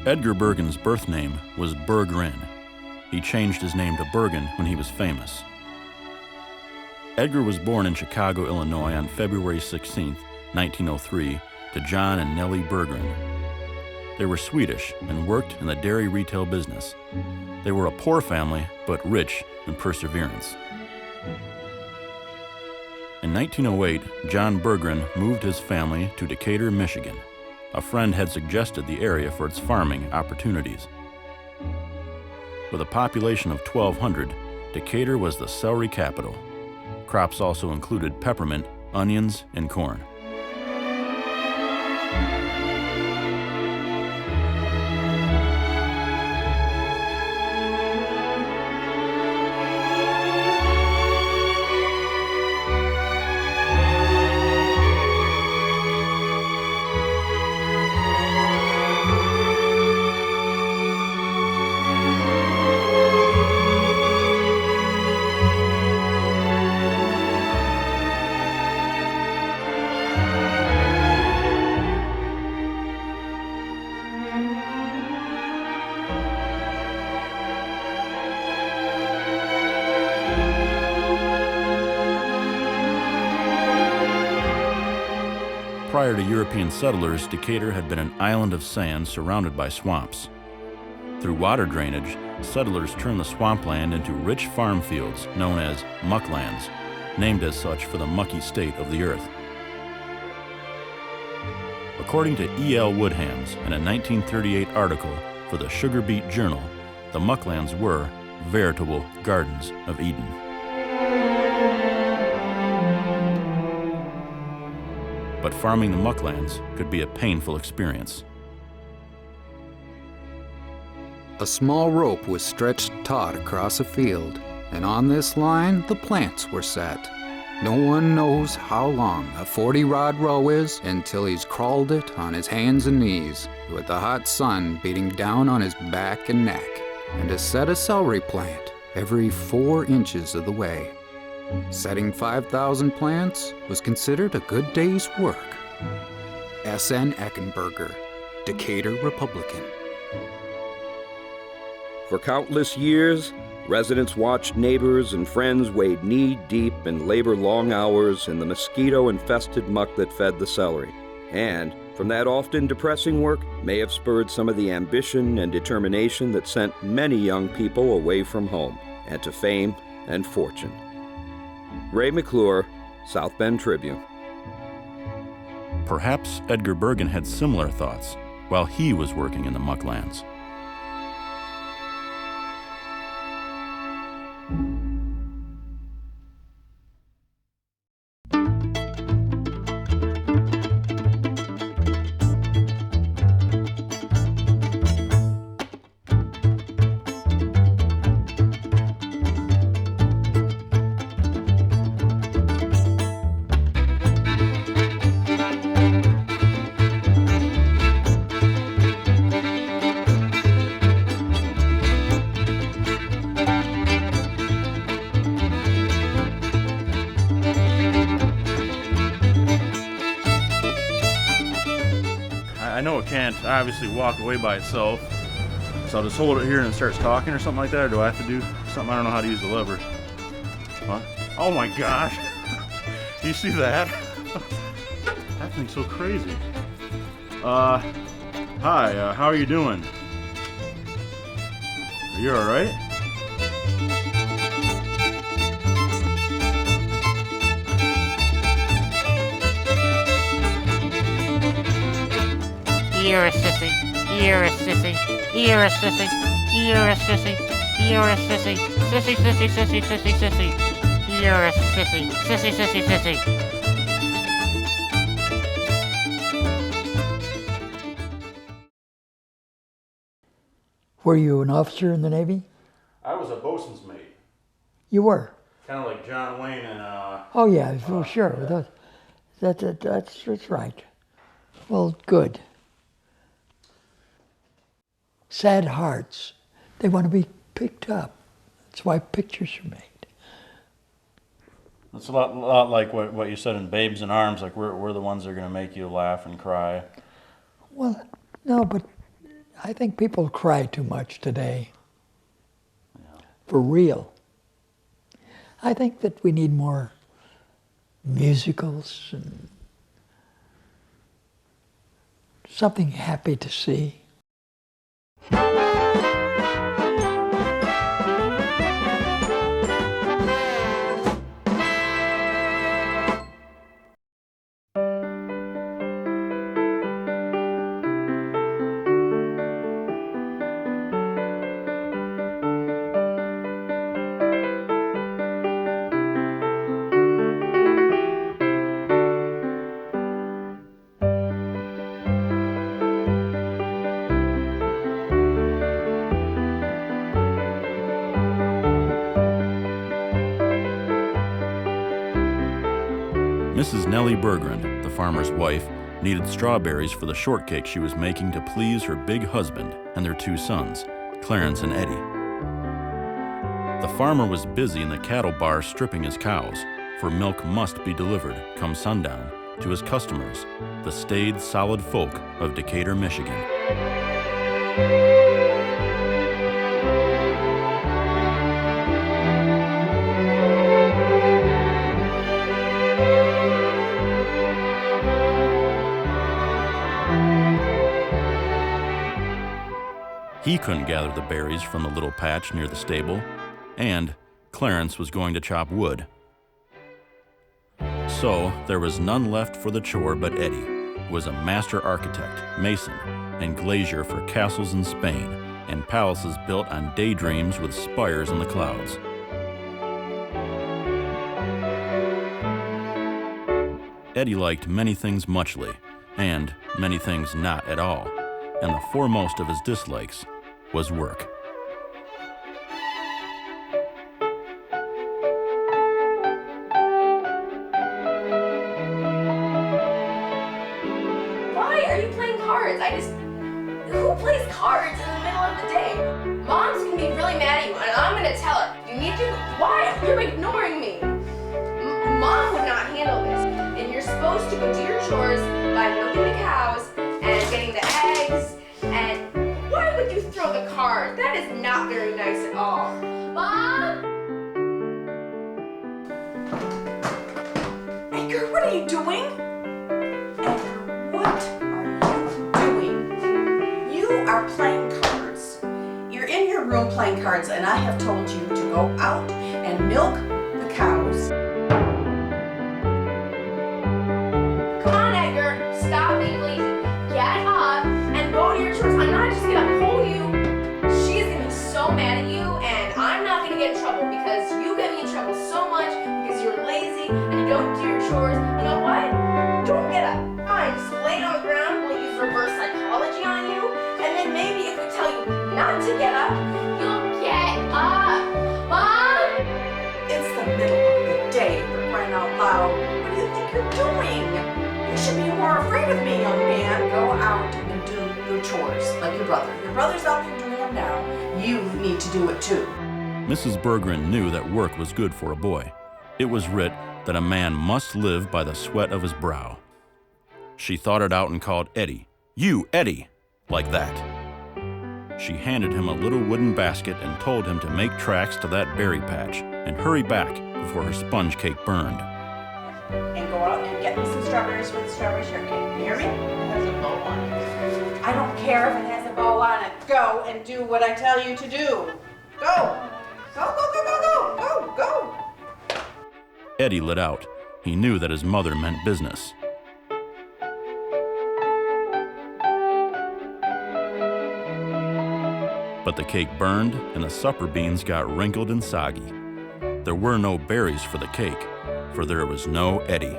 Edgar Bergen's birth name was Berggren. He changed his name to Bergen when he was famous. Edgar was born in Chicago, Illinois on February 16, 1903, to John and Nellie Berggren. They were Swedish and worked in the dairy retail business. They were a poor family, but rich in perseverance. In 1908, John Berggren moved his family to Decatur, Michigan. A friend had suggested the area for its farming opportunities. With a population of 1,200, Decatur was the celery capital. Crops also included peppermint, onions, and corn. Prior to European settlers, Decatur had been an island of sand surrounded by swamps. Through water drainage, settlers turned the swampland into rich farm fields known as mucklands, named as such for the mucky state of the earth. According to E.L. Woodhams, in a 1938 article for the Sugar Beet Journal, the mucklands were veritable gardens of Eden. But farming the mucklands could be a painful experience. A small rope was stretched taut across a field, and on this line the plants were set. No one knows how long a 40-rod row is until he's crawled it on his hands and knees, with the hot sun beating down on his back and neck, and to set a celery plant every 4 inches of the way. Setting 5,000 plants was considered a good day's work. S.N. Eckenberger, Decatur Republican. For countless years, residents watched neighbors and friends wade knee-deep and labor long hours in the mosquito-infested muck that fed the celery, and from that often depressing work may have spurred some of the ambition and determination that sent many young people away from home and to fame and fortune. Ray McClure, South Bend Tribune. Perhaps Edgar Bergen had similar thoughts while he was working in the mucklands. I know it can't obviously walk away by itself, so I'll just hold it here and it starts talking or something like that, or do I have to do something? I don't know how to use the lever. What? Oh my gosh! Do you see that? That thing's so crazy. Hi, how are you doing? Are you alright? You're a sissy, you're a sissy, you're a sissy, you're a sissy, you're a sissy, sissy, sissy, sissy, sissy, sissy, you're a sissy, sissy, sissy, sissy. Were you an officer in the Navy? I was a bosun's mate. You were? Kind of like John Wayne and Oh yeah, for sure. Yeah. That's right. Well, good. Sad hearts. They want to be picked up. That's why pictures are made. It's a lot like what you said in Babes in Arms, like we're the ones that are going to make you laugh and cry. Well, no, but I think people cry too much today. For real. I think that we need more musicals and something happy to see. Mrs. Nellie Bergen, the farmer's wife, needed strawberries for the shortcake she was making to please her big husband and their 2 sons, Clarence and Eddie. The farmer was busy in the cattle bar stripping his cows, for milk must be delivered, come sundown, to his customers, the staid, solid folk of Decatur, Michigan. He couldn't gather the berries from the little patch near the stable, and Clarence was going to chop wood. So there was none left for the chore but Eddie, who was a master architect, mason, and glazier for castles in Spain and palaces built on daydreams with spires in the clouds. Eddie liked many things muchly, and many things not at all, and the foremost of his dislikes was work. Why are you playing cards? Who plays cards in the middle of the day? Mom's gonna be really mad at you, and I'm gonna tell her. You need to. Why? You're ignoring me. Mom would not handle this. And you're supposed to go do your chores by milking the cows and getting the eggs. And why would you throw the cards? That is not very nice at all. Mom? Edgar, what are you doing? Edgar, what are you doing? You are playing cards. You're in your room playing cards, and I have told you to go out and milk the cows. Come on, Edgar. Stop being lazy. Get up and go to your chores. I'm not just gonna pull you. She's gonna be so mad at you, and I'm not gonna get in trouble because you get me in trouble so much because you're lazy and you don't do your chores. You know what? Don't get up. Fine, just lay on the ground. We'll use reverse psychology on you, and then maybe if we tell you not to get up, you'll get up. Mom? It's the middle of the day, for crying out loud. What do you think you're doing? You should be more afraid of me, young man. Go out and do your chores like your brother. Your brother's out there doing them now. You need to do it too. Mrs. Bergen knew that work was good for a boy. It was writ that a man must live by the sweat of his brow. She thought it out and called Eddie, "You, Eddie," like that. She handed him a little wooden basket and told him to make tracks to that berry patch and hurry back before her sponge cake burned. And go out and get me some strawberries for the strawberry shortcake. You hear me? It has a bow on it. I don't care if it has a bow on it. Go and do what I tell you to do. Go! Go, go, go, go, go! Go, go! Eddie lit out. He knew that his mother meant business. But the cake burned and the supper beans got wrinkled and soggy. There were no berries for the cake, for there was no Eddie.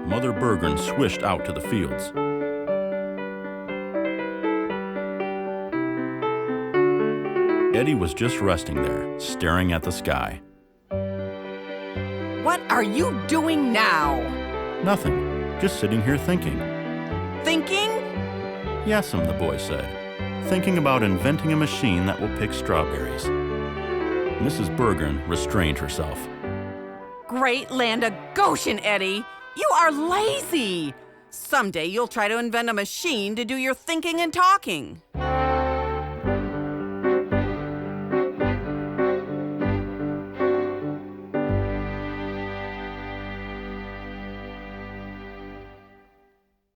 Mother Bergen swished out to the fields. Eddie was just resting there, staring at the sky. What are you doing now? Nothing, just sitting here thinking. Thinking? Yes'm, the boy said, thinking about inventing a machine that will pick strawberries. Mrs. Bergen restrained herself. Great land of Goshen, Eddie! You are lazy! Someday you'll try to invent a machine to do your thinking and talking.